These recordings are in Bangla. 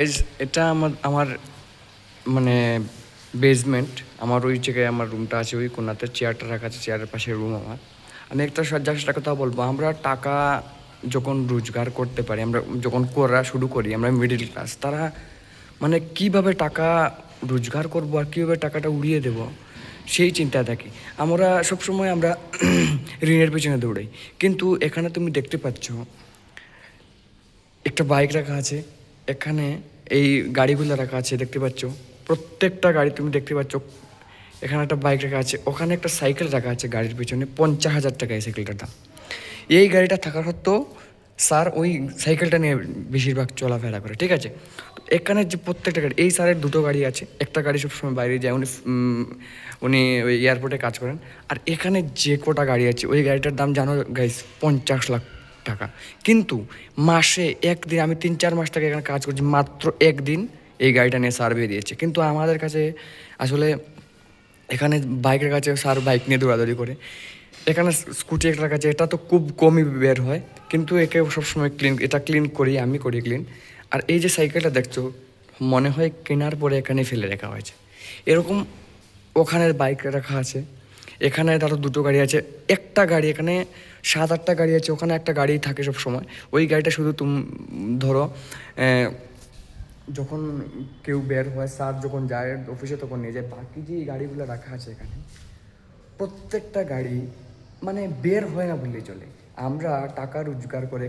গাইজ এটা আমার আমার মানে বেসমেন্ট। আমার ওই জায়গায় আমার রুমটা আছে, ওই কোনাতে চেয়ারটা রাখা আছে, চেয়ারের পাশে রুম আমার। আমি একটা জাস্ট কথা বলবো, আমরা টাকা যখন রোজগার করতে পারি, আমরা যখন করা শুরু করি, আমরা মিডিল ক্লাস, তারা মানে কীভাবে টাকা রোজগার করবো আর কীভাবে টাকাটা উড়িয়ে দেবো সেই চিন্তায় থাকি আমরা সবসময়। আমরা ঋণের পেছনে দৌড়াই, কিন্তু এখানে তুমি দেখতে পাচ্ছ একটা বাইক রাখা আছে, এখানে এই গাড়িগুলো রাখা আছে দেখতে পাচ্ছ, প্রত্যেকটা গাড়ি তুমি দেখতে পাচ্ছ। এখানে একটা বাইক রাখা আছে, ওখানে একটা সাইকেল রাখা আছে গাড়ির পেছনে, 50,000 টাকা এই সাইকেলটার দাম। এই গাড়িটা থাকার সত্ত্বেও স্যার ওই সাইকেলটা নিয়ে বেশিরভাগ চলাফেরা করে, ঠিক আছে। এখানে যে প্রত্যেকটা গাড়ি, এই স্যারের দুটো গাড়ি আছে, একটা গাড়ি সবসময় বাইরে যায়, উনি ওই এয়ারপোর্টে কাজ করেন। আর এখানে যে কটা গাড়ি আছে, ওই গাড়িটার দাম জানো গাইস 50 লাখ টাকা। কিন্তু মাসে একদিন, আমি 3-4 মাস থেকে এখানে কাজ করছি, মাত্র একদিন এই গাড়িটা নিয়ে সার্ভে দিয়েছে। কিন্তু আমাদের কাছে আসলে এখানে বাইকের কাছে স্যার বাইক নিয়ে দৌড়াদৌড়ি করে। এখানে স্কুটি একটা কাছে, এটা তো খুব কমই বের হয়, কিন্তু একে সবসময় এটা ক্লিন করি, আমি করি ক্লিন। আর এই যে সাইকেলটা দেখছো, মনে হয় কেনার পরে এখানে ফেলে রাখা হয়েছে এরকম। ওখানের বাইক রাখা আছে, এখানে ধরো দুটো গাড়ি আছে, একটা গাড়ি, এখানে 7-8টা গাড়ি আছে, ওখানে একটা গাড়ি থাকে সব সময়। ওই গাড়িটা শুধু ধরো যখন কেউ বের হয়, স্যার যখন যায় অফিসে তখন নিয়ে যায়। বাকি যে গাড়িগুলো রাখা আছে এখানে, প্রত্যেকটা গাড়ি মানে বের হয় না বললেই চলে। আমরা টাকা রোজগার করে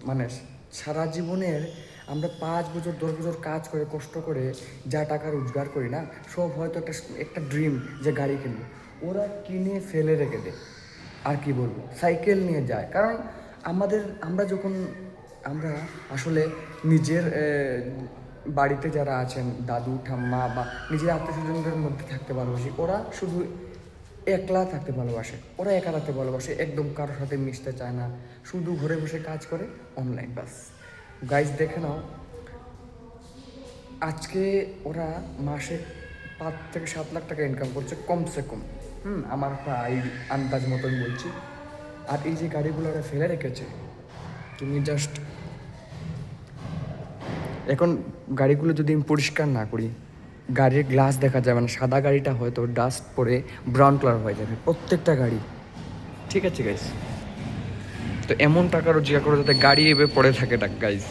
মানে সারা জীবনের আমরা 5 বছর 10 বছর কাজ করে কষ্ট করে যা টাকা রোজগার করি না, সব হয়তো একটা একটা ড্রিম যে গাড়ি কিনবো, ওরা কিনে ফেলে রেখে দেয়। আর কি বলবো, সাইকেল নিয়ে যায়। কারণ আমরা যখন আমরা আসলে নিজের বাড়িতে যারা আছেন, দাদু ঠাম্মা বা নিজের আত্মীয়স্বজনদের মধ্যে থাকতে ভালোবাসি, ওরা শুধু একলা থাকতে ভালোবাসে, ওরা একা থাকতে ভালোবাসে, একদম কারোর সাথে মিশতে চায় না, শুধু ঘরে বসে কাজ করে অনলাইন বাস। গাইজ দেখে নাও, আজকে ওরা মাসে 5 থেকে 7 লাখ টাকা ইনকাম করছে কমসে কম। আমার আন্দাজ মতন বলছি। আর এই যে গাড়িগুলো ওরা ফেলে রেখেছে, তুমি জাস্ট এখন গাড়িগুলো যদি আমি পরিষ্কার না করি, গাড়ির গ্লাস দেখা যাবে না, সাদা গাড়িটা হয়তো ডাস্ট পরে ব্রাউন কালার হয়ে যাবে প্রত্যেকটা গাড়ি, ঠিক আছে গাইস। তো এমন টাকা রোজগার করে যাতে গাড়ি এভাবে পড়ে থাকে গাইস।